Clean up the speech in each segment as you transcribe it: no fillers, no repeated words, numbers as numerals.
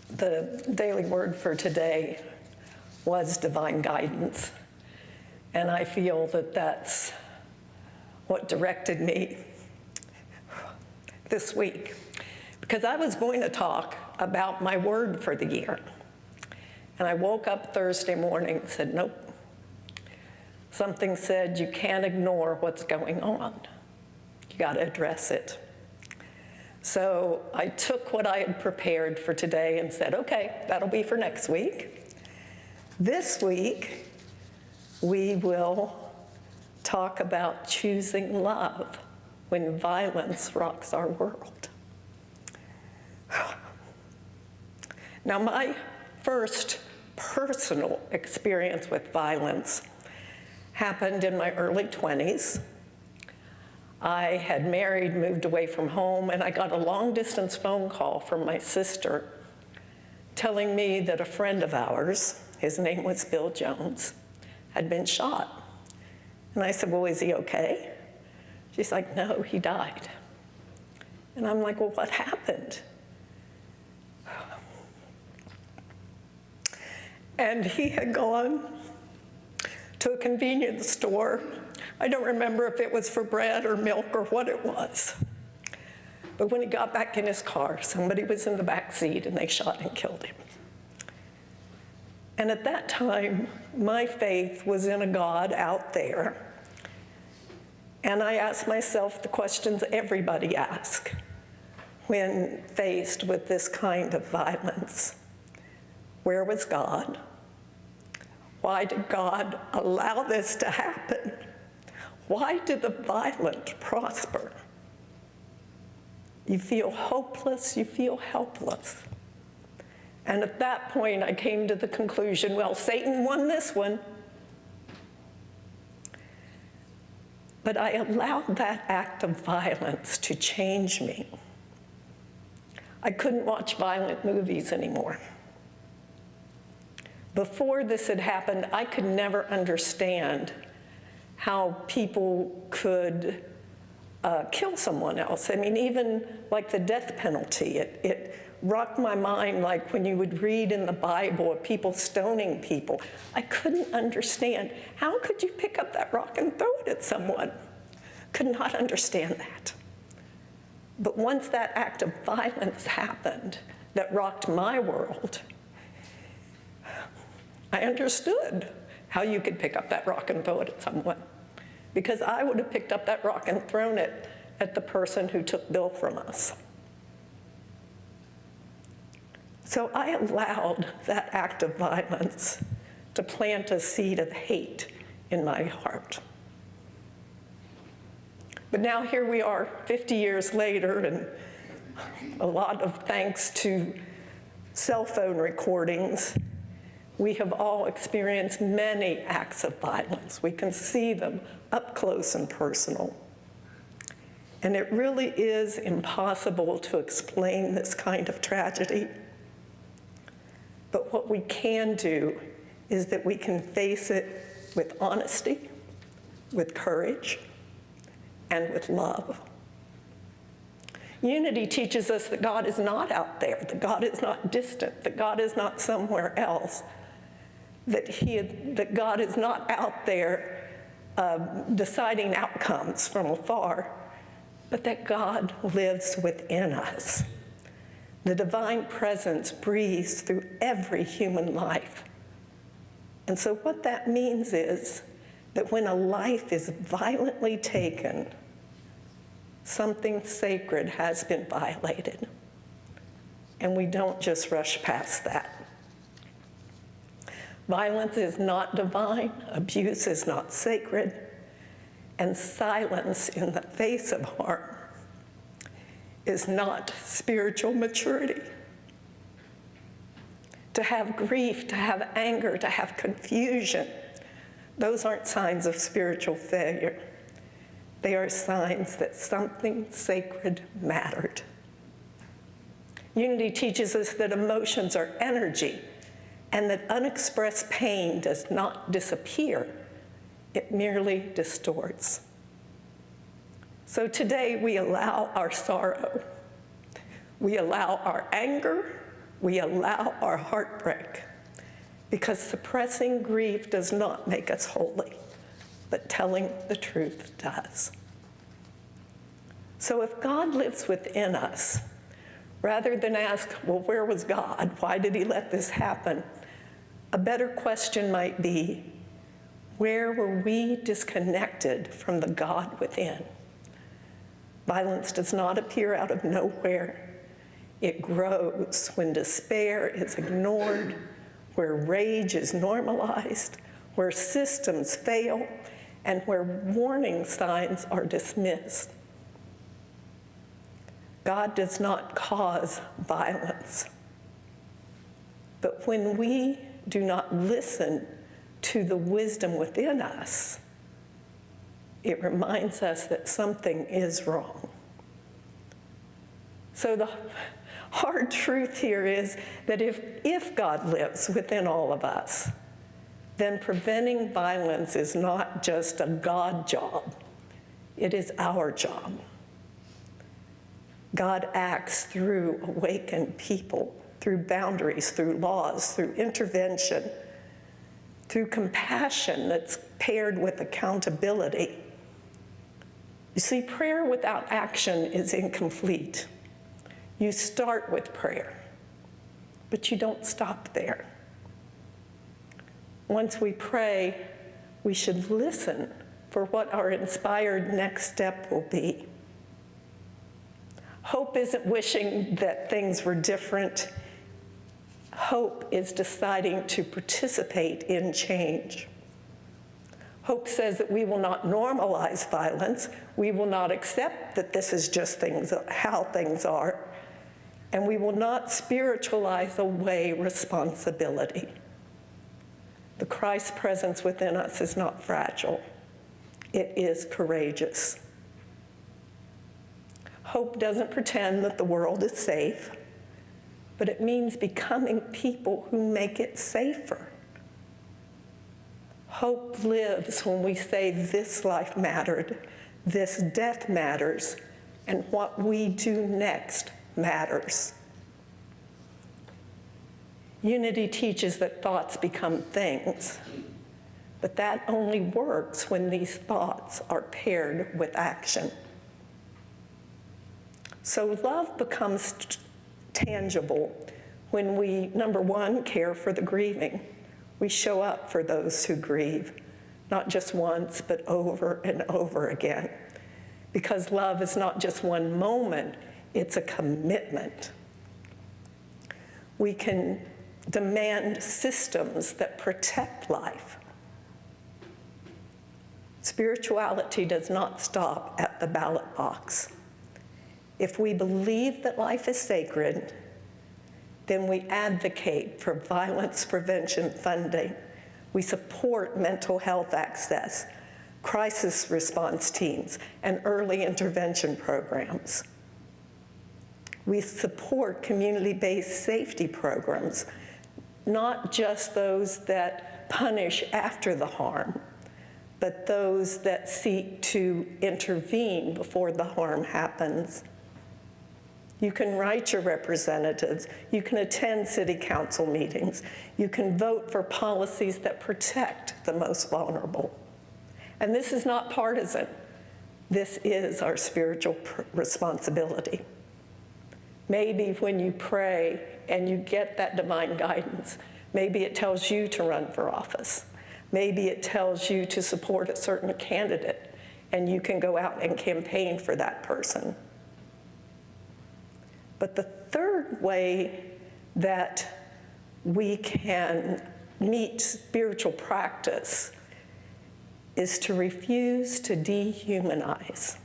The daily word for today was divine guidance. And I feel that that's what directed me this week. Because I was going to talk about my word for the year. And I woke up Thursday morning and said, nope. Something said, you can't ignore what's going on. You got to address it. So I took what I had prepared for today and said, okay, that'll be for next week. This week, we will talk about choosing love when violence rocks our world. Now, my first personal experience with violence happened in my early 20s. I had married, moved away from home, and I got a long-distance phone call from my sister telling me that a friend of ours, his name was Bill Jones, had been shot. And I said, well, is he okay? She's like, no, he died. And I'm like, well, what happened? And he had gone to a convenience store. I don't remember if it was for bread or milk or what it was. But when he got back in his car, somebody was in the back seat and they shot and killed him. And at that time, my faith was in a God out there. And I asked myself the questions everybody asks when faced with this kind of violence. Where was God? Why did God allow this to happen? Why did the violent prosper? You feel hopeless, you feel helpless. And at that point, I came to the conclusion, well, Satan won this one. But I allowed that act of violence to change me. I couldn't watch violent movies anymore. Before this had happened, I could never understand how people could kill someone else. I mean, even like the death penalty, it rocked my mind, like when you would read in the Bible of people stoning people. I couldn't understand. How could you pick up that rock and throw it at someone? Could not understand that. But once that act of violence happened that rocked my world, I understood how you could pick up that rock and throw it at someone. Because I would have picked up that rock and thrown it at the person who took Bill from us. So I allowed that act of violence to plant a seed of hate in my heart. But now here we are 50 years later, and a lot of thanks to cell phone recordings, we have all experienced many acts of violence. We can see them up close and personal. And it really is impossible to explain this kind of tragedy. But what we can do is that we can face it with honesty, with courage, and with love. Unity teaches us that God is not out there, that God is not distant, that God is not somewhere else, that God is not out there deciding outcomes from afar, but that God lives within us. The divine presence breathes through every human life. And so what that means is that when a life is violently taken, something sacred has been violated. And we don't just rush past that. Violence is not divine, abuse is not sacred, and silence in the face of harm is not spiritual maturity. To have grief, to have anger, to have confusion, those aren't signs of spiritual failure. They are signs that something sacred mattered. Unity teaches us that emotions are energy, and that unexpressed pain does not disappear, it merely distorts. So today we allow our sorrow, we allow our anger, we allow our heartbreak, because suppressing grief does not make us holy, but telling the truth does. So if God lives within us, rather than ask, well, where was God? Why did he let this happen? A better question might be, where were we disconnected from the God within? Violence does not appear out of nowhere. It grows when despair is ignored, where rage is normalized, where systems fail, and where warning signs are dismissed. God does not cause violence. But when we do not listen to the wisdom within us, it reminds us that something is wrong. So the hard truth here is that if God lives within all of us, then preventing violence is not just a God job, it is our job. God acts through awakened people, through boundaries, through laws, through intervention, through compassion that's paired with accountability. You see, prayer without action is incomplete. You start with prayer, but you don't stop there. Once we pray, we should listen for what our inspired next step will be. Hope isn't wishing that things were different. Hope is deciding to participate in change. Hope says that we will not normalize violence. We will not accept that this is just how things are. And we will not spiritualize away responsibility. The Christ presence within us is not fragile. It is courageous. Hope doesn't pretend that the world is safe, but it means becoming people who make it safer. Hope lives when we say this life mattered, this death matters, and what we do next matters. Unity teaches that thoughts become things, but that only works when these thoughts are paired with action. So love becomes tangible when we, number one, care for the grieving. We show up for those who grieve, not just once, but over and over again. Because love is not just one moment, it's a commitment. We can demand systems that protect life. Spirituality does not stop at the ballot box. If we believe that life is sacred, then we advocate for violence prevention funding. We support mental health access, crisis response teams, and early intervention programs. We support community-based safety programs, not just those that punish after the harm, but those that seek to intervene before the harm happens. You can write your representatives. You can attend city council meetings. You can vote for policies that protect the most vulnerable. And this is not partisan. This is our spiritual responsibility. Maybe when you pray and you get that divine guidance, maybe it tells you to run for office. Maybe it tells you to support a certain candidate, and you can go out and campaign for that person. But the third way that we can meet spiritual practice is to refuse to dehumanize.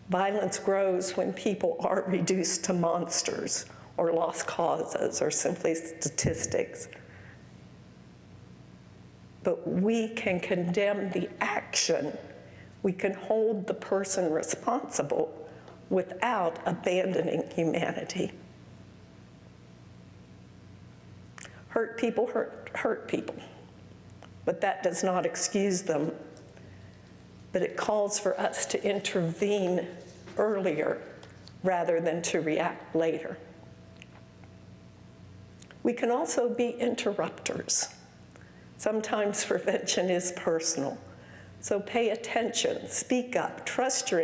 Violence grows when people are reduced to monsters or lost causes or simply statistics. But we can condemn the action. We can hold the person responsible without abandoning humanity. Hurt people hurt people, but that does not excuse them. But it calls for us to intervene earlier rather than to react later. We can also be interrupters. Sometimes prevention is personal. So pay attention, speak up, trust your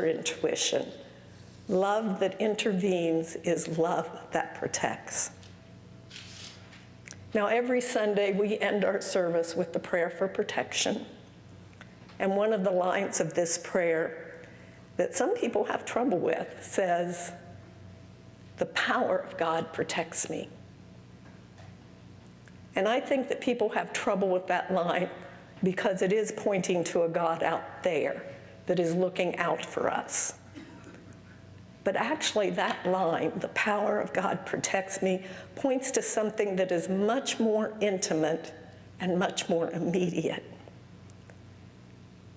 intuition. Love that intervenes is love that protects. Now, every Sunday we end our service with the prayer for protection. And one of the lines of this prayer that some people have trouble with says, "The power of God protects me." And I think that people have trouble with that line because it is pointing to a God out there that is looking out for us. But actually that line, "the power of God protects me," points to something that is much more intimate and much more immediate.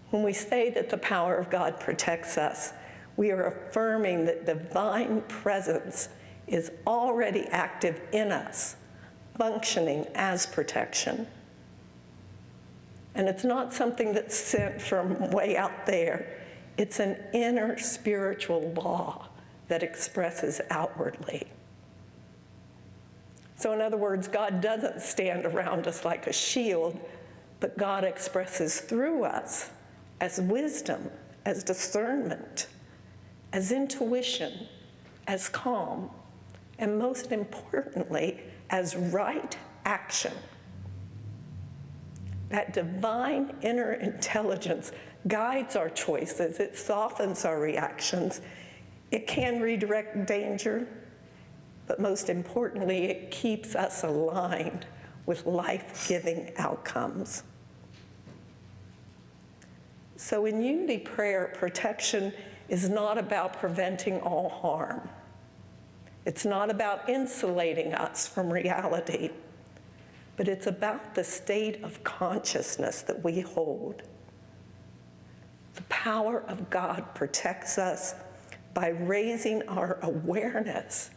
When we say that the power of God protects us, we are affirming that divine presence is already active in us, functioning as protection. And it's not something that's sent from way out there. It's an inner spiritual law that expresses outwardly. So in other words, God doesn't stand around us like a shield, but God expresses through us as wisdom, as discernment, as intuition, as calm, and most importantly, as right action. That divine inner intelligence guides our choices, it softens our reactions, it can redirect danger, but most importantly, it keeps us aligned with life-giving outcomes. So in unity prayer, protection is not about preventing all harm. It's not about insulating us from reality, but it's about the state of consciousness that we hold. The power of God protects us by raising our awareness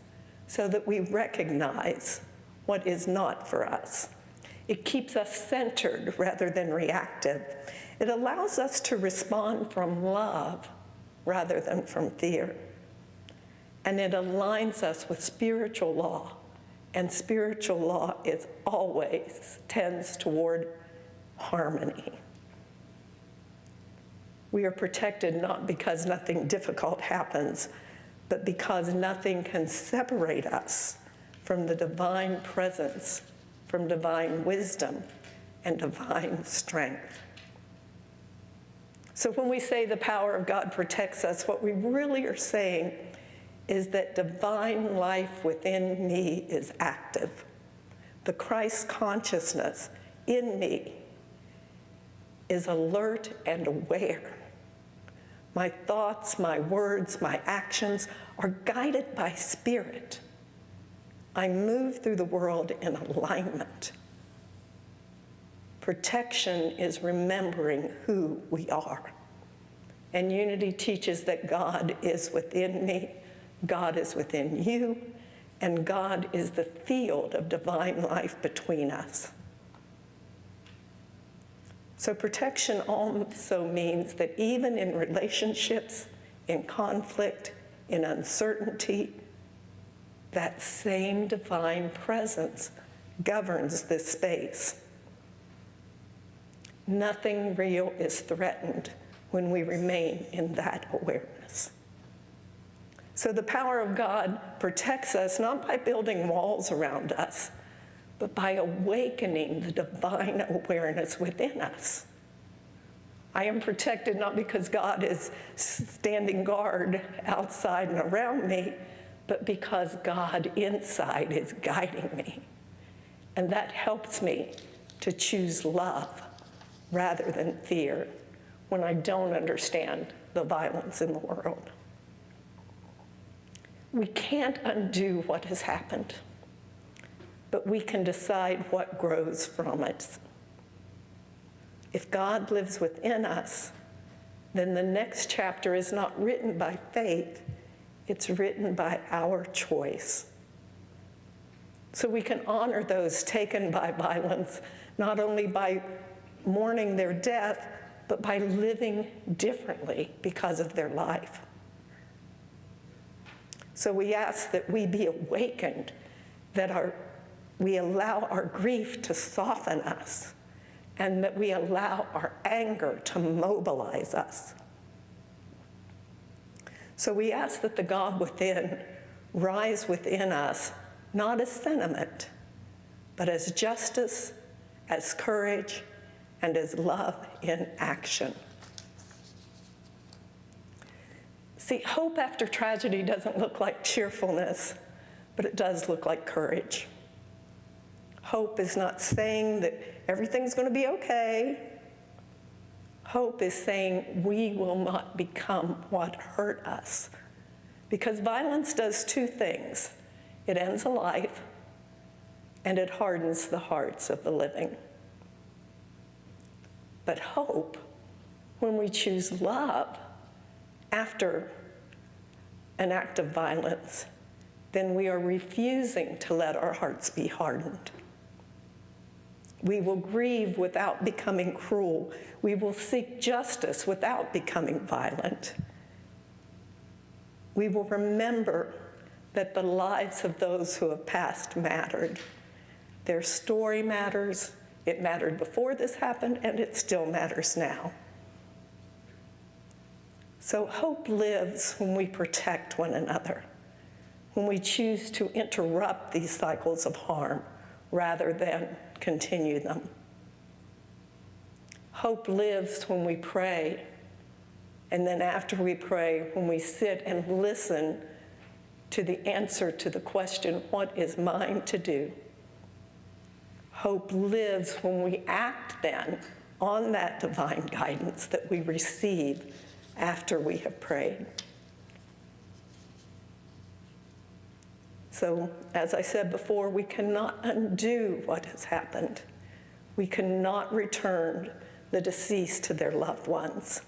so that we recognize what is not for us. It keeps us centered rather than reactive. It allows us to respond from love rather than from fear. And it aligns us with spiritual law. And spiritual law is always tends toward harmony. We are protected not because nothing difficult happens, but because nothing can separate us from the divine presence, from divine wisdom, and divine strength. So when we say the power of God protects us, what we really are saying is that divine life within me is active. The Christ consciousness in me is alert and aware. My thoughts, my words, my actions are guided by spirit. I move through the world in alignment. Protection is remembering who we are. And unity teaches that God is within me, God is within you, and God is the field of divine life between us. So protection also means that even in relationships, in conflict, in uncertainty, that same divine presence governs this space. Nothing real is threatened when we remain in that awareness. So the power of God protects us not by building walls around us, but by awakening the divine awareness within us. I am protected not because God is standing guard outside and around me, but because God inside is guiding me. And that helps me to choose love rather than fear when I don't understand the violence in the world. We can't undo what has happened, but we can decide what grows from it. If God lives within us, then the next chapter is not written by faith, it's written by our choice. So we can honor those taken by violence, not only by mourning their death, but by living differently because of their life. So we ask that we be awakened, that we allow our grief to soften us, and that we allow our anger to mobilize us. So we ask that the God within rise within us, not as sentiment, but as justice, as courage, and as love in action. See, hope after tragedy doesn't look like cheerfulness, but it does look like courage. Hope is not saying that everything's going to be okay. Hope is saying we will not become what hurt us. Because violence does two things. It ends a life, and it hardens the hearts of the living. But hope, when we choose love after an act of violence, then we are refusing to let our hearts be hardened. We will grieve without becoming cruel. We will seek justice without becoming violent. We will remember that the lives of those who have passed mattered. Their story matters. It mattered before this happened, and it still matters now. So hope lives when we protect one another, when we choose to interrupt these cycles of harm rather than continue them. Hope lives when we pray, and then after we pray, when we sit and listen to the answer to the question, what is mine to do? Hope lives when we act then on that divine guidance that we receive after we have prayed. So, as I said before, we cannot undo what has happened. We cannot return the deceased to their loved ones.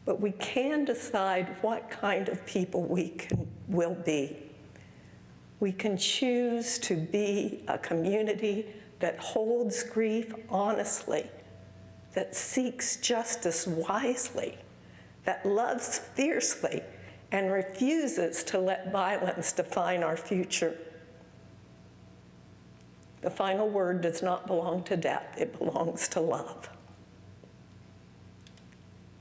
But we can decide what kind of people we will be. We can choose to be a community that holds grief honestly, that seeks justice wisely, that loves fiercely, and refuses to let violence define our future. The final word does not belong to death, it belongs to love.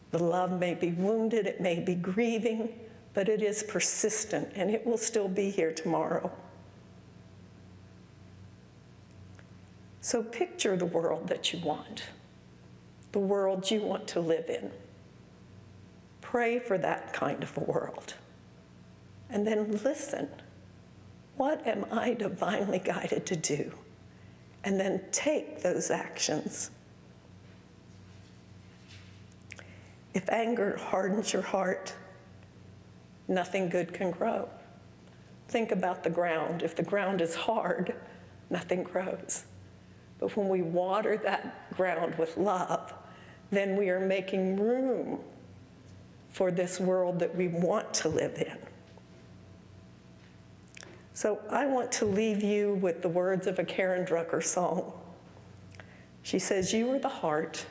The love may be wounded, it may be grieving, but it is persistent, and it will still be here tomorrow. So picture the world that you want, the world you want to live in. Pray for that kind of a world. And then listen. What am I divinely guided to do? And then take those actions. If anger hardens your heart, nothing good can grow. Think about the ground. If the ground is hard, nothing grows. But when we water that ground with love, then we are making room for this world that we want to live in. So I want to leave you with the words of a Karen Drucker song. She says, "You are the heart,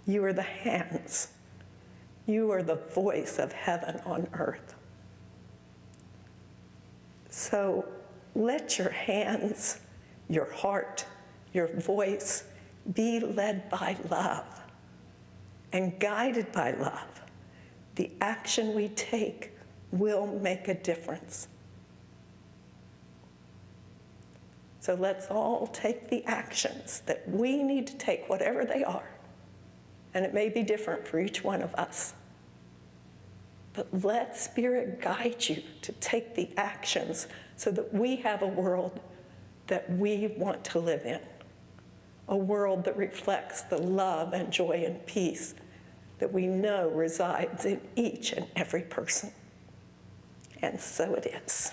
you are the hands, you are the voice of heaven on earth." So let your hands, your heart, your voice be led by love and guided by love. The action we take will make a difference. So let's all take the actions that we need to take, whatever they are. And it may be different for each one of us. But let Spirit guide you to take the actions so that we have a world that we want to live in. A world that reflects the love and joy and peace that we know resides in each and every person. And so it is.